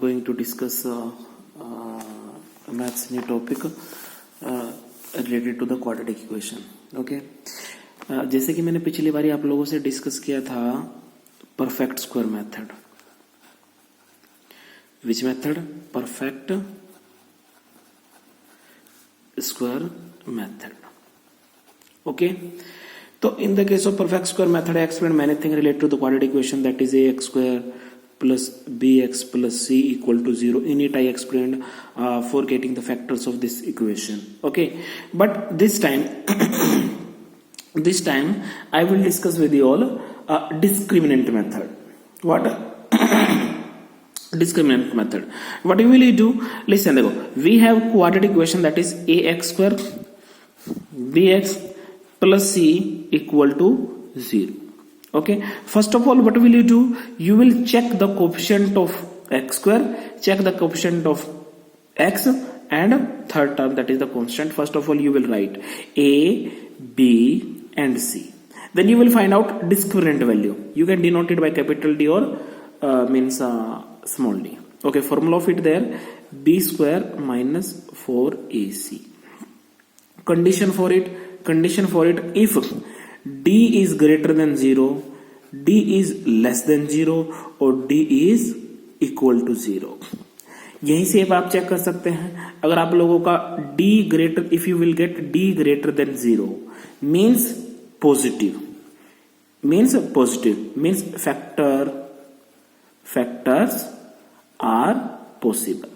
Going to discuss maths new topic related to the quadratic equation. Okay. जैसे कि मैंने पिछली बारी आप लोगों से डिस्कस किया था perfect square method. Which method? Perfect square method. Okay. So in the case of perfect square method, I explained many things related to the quadratic equation, that is ax square plus bx plus c equal to 0. In it I explained for getting the factors of this equation. Okay, but this time I will discuss with you all discriminant method. What? Discriminant method. What you will do? Listen, we have quadratic equation, that is ax square bx plus c equal to 0. Okay, first of all, what will you do? You will check the coefficient of x square, check the coefficient of x, and third term, that is the constant. First of all, you will write a, b and c. Then you will find out discriminant value. You can denote it by capital D or small d. Okay, formula of it there, b square minus 4ac. Condition for it, if d is greater than 0, d is less than 0 or d is equal to 0. यहीं से आप check कर सकते हैं. अगर आप लोगों का d greater, if you will get d greater than 0 means positive, means factors are possible.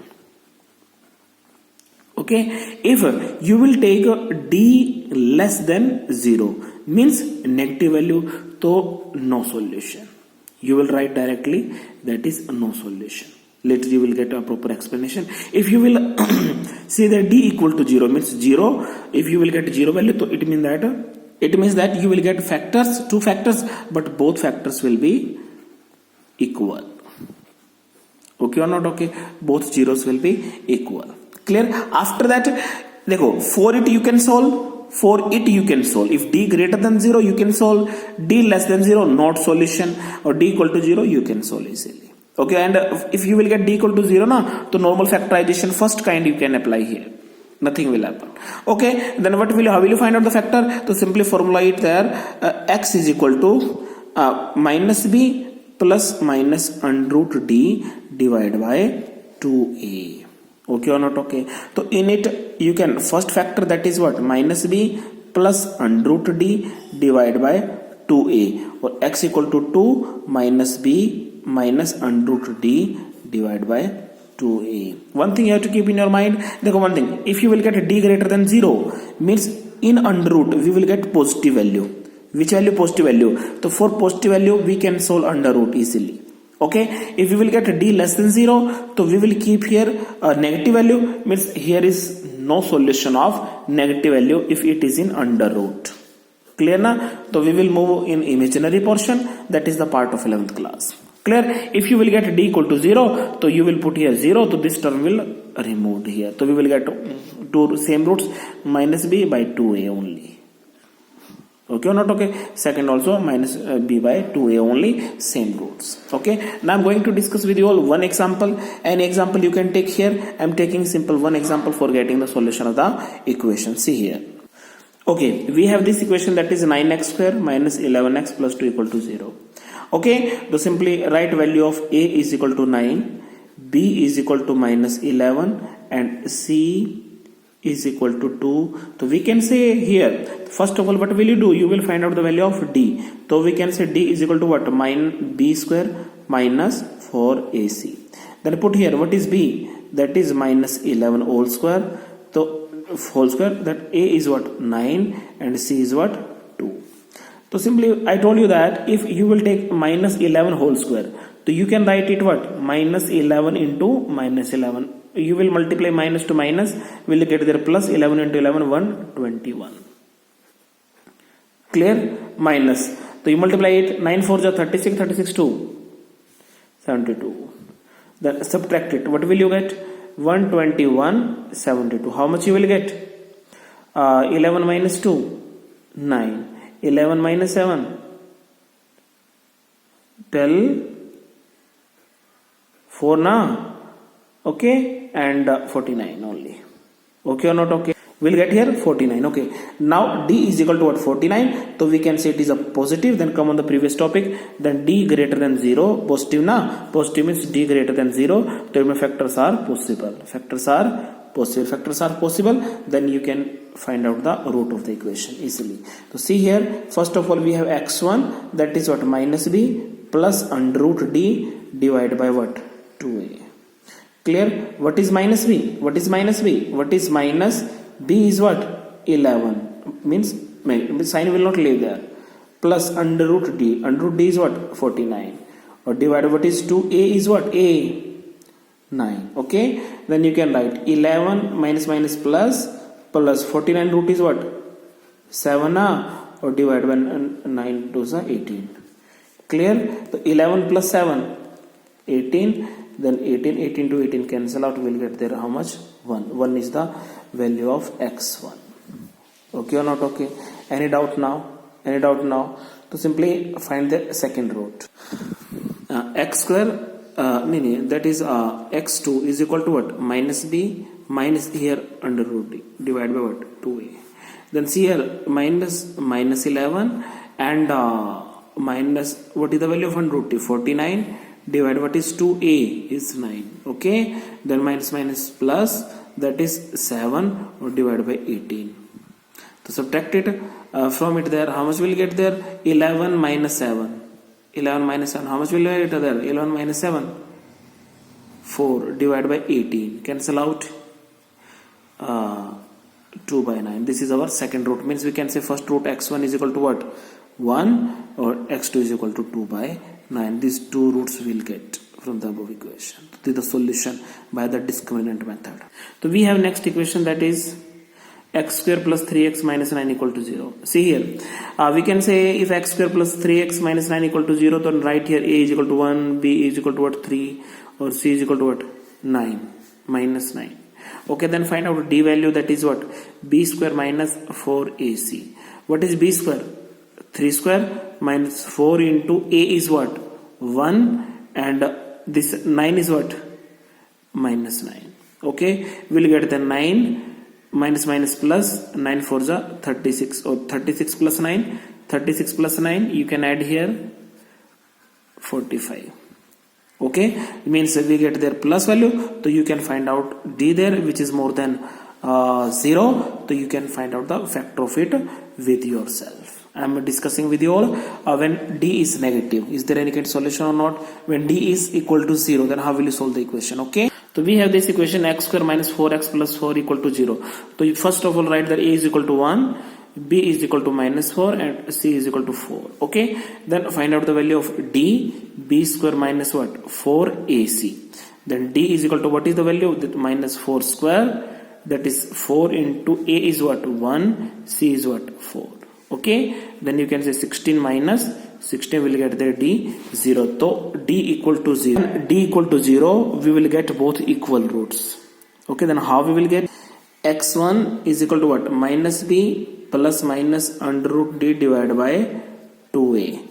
Okay, if you will take d less than 0 means negative value, so no solution. You will write directly, that is no solution. Later you will get a proper explanation. If you will see that d equal to 0 means 0, if you will get 0 value, so it means that you will get factors, two factors, but both factors will be equal. Okay or not? Okay, both zeros will be equal. Clear? After that, देखो, for it you can solve. If d greater than 0 you can solve, d less than 0 not solution, or d equal to 0 you can solve easily. Okay, and if you will get d equal to 0 तो normal factorization first kind you can apply here. Nothing will happen. Okay, then how will you find out the factor? So simply formula it there, x is equal to minus b plus minus under root d divided by 2a. Okay or not? Okay, so in it you can first factor, that is what, minus b plus under root d divided by 2a, or x equal to 2 minus b minus under root d divided by 2a. One thing you have to keep in your mind, one thing, if you will get d greater than 0 means in under root we will get positive value. Which value? Positive value. So for positive value we can solve under root easily. Okay, if we will get d less than 0, so we will keep here a negative value, means here is no solution of negative value if it is in under root. Clear na? So we will move in imaginary portion, that is the part of 11th class. Clear? If you will get d equal to 0, so you will put here 0, so this term will removed here. So we will get two same roots, minus b by 2a only. Okay or not? Okay, second also minus b by 2a only, same roots. Okay, now I'm going to discuss with you all one example. Any example you can take here. I'm taking simple one example for getting the solution of the equation. See here. Okay, we have this equation, that is 9x square minus 11x plus 2 equal to 0. Okay, so simply write value of a is equal to 9, b is equal to minus 11 and c is equal to 2. So we can say here, first of all, what will you do? You will find out the value of d. So we can say d is equal to what? B square minus 4ac. Then put here, what is b? That is minus 11 whole square. So whole square, that a is what? 9 and c is what? 2. So simply I told you that if you will take minus 11 whole square, so you can write it what? Minus 11 into minus 11. You will multiply minus to minus, will get there plus 11 into 11, 121. Clear? Minus. So you multiply it, 9 4 is 36, 36 2, 72. Then subtract it. What will you get? 121, 72. How much you will get? 11 minus 2, 9. 11 minus 7, 12, 4 na, okay, and 49 only. Okay or not? Okay, we'll get here 49. Okay, now D is equal to what? 49. So we can say it is a positive. Then come on the previous topic. Then D greater than 0. Positive na? Positive means D greater than 0. So factors are possible. Factors are possible. Factors are possible. Then you can find out the root of the equation easily. So see here, first of all we have x1, that is what? Minus b plus under root d divided by what? 2a. Clear? What is minus b? What is minus b? What is minus b is what? 11. Means sign will not leave there. Plus under root d. Under root d is what? 49. Or divided what is 2a is what? A. 9. Okay, then you can write 11 minus minus plus 49 root is what? 7 or divided by 9 to 18. Clear? So 11 plus 7 18, then 18 to 18 cancel out, we'll get there how much? 1 is the value of x1. Okay or not? Okay, any doubt now? So simply find the second root. X square that is x2 is equal to what? Minus b minus here under root d divided by what? 2a. Then see here, minus 11 and minus, what is the value of under root d? 49 divided what is 2a is 9. Okay, then minus plus, that is 7 or divided by 18. So subtract it from it there, how much will get there? 11 minus 7. 11 minus 7, how much will you get there? 11 minus 7, 4 divided by 18, cancel out 2 by 9. This is our second root, means we can say first root x1 is equal to what? 1 or x2 is equal to 2 by 9. These two roots will get from the above equation. This is the solution by the discriminant method. So we have next equation, that is x square plus 3x minus 9 equal to 0. See here, we can say if x square plus 3x minus 9 equal to 0, then write here a is equal to 1, b is equal to what? 3, or c is equal to what? 9, minus 9. Okay, then find out d value, that is what? b square minus 4ac. What is b square? 3 square minus 4 into a is what? 1, and this 9 is what? Minus 9. Okay, we'll get the 9 minus plus 9 for the 36, or 36 plus 9, 36 plus 9 you can add here 45. Okay, means we get their plus value, so you can find out d there, which is more than 0, so you can find out the factor of it with yourself. I am discussing with you all when d is negative, is there any kind of solution or not? When d is equal to 0, then how will you solve the equation? Okay, so we have this equation, x square minus 4x plus 4 equal to 0. So you first of all write that a is equal to 1, b is equal to minus 4, and c is equal to 4. Okay, then find out the value of d. B square minus what? 4ac. Then d is equal to what is the value? That minus 4 square, that is 4 into a is what? 1, c is what? 4. Okay, then you can say 16 minus 16 will get there d 0. So d equal to 0. D equal to 0, we will get both equal roots. Okay, then how we will get? X1 is equal to what? Minus b plus minus under root d divided by 2a.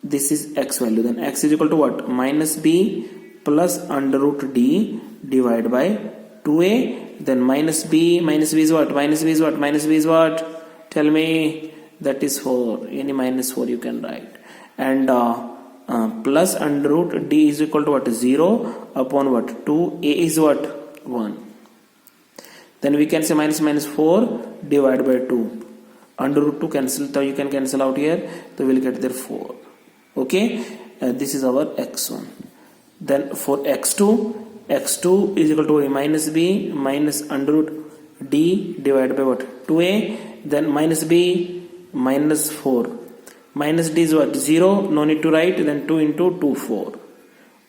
This is x value. Then x is equal to what? Minus b plus under root d divided by 2a. Then minus b is what? Minus b is what? Minus b is what? Tell me. That is 4. Any minus 4 you can write. And plus under root d is equal to what? 0 upon what? 2. A is what? 1. Then we can say minus 4 divided by 2. Under root 2 cancel. So you can cancel out here. So we will get there 4. Okay. This is our x1. Then for x2 is equal to minus b minus under root d divided by what? 2a. Then minus b minus 4. Minus d is what? 0. No need to write. Then 2 into 2, 4.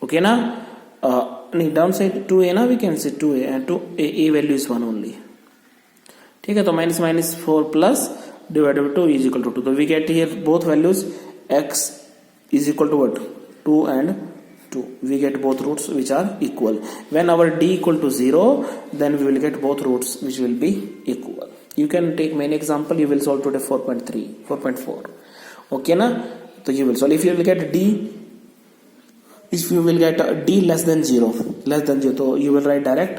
Okay na? Downside 2a na, we can say 2a, and a value is 1 only. Okay, so minus 4 plus divided by 2 is equal to 2. So we get here both values, x is equal to what? 2 and 2. We get both roots which are equal. When our d equal to 0, then we will get both roots which will be equal. You can take many example. You will solve today 4.3, 4.4. Okay na? So you will solve. If you will get d if you will get d less than 0, so you will write direct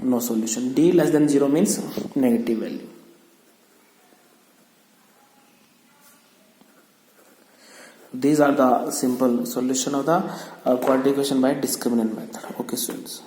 no solution. D less than 0 means negative value. These are the simple solution of the quadratic equation by discriminant method. Okay students.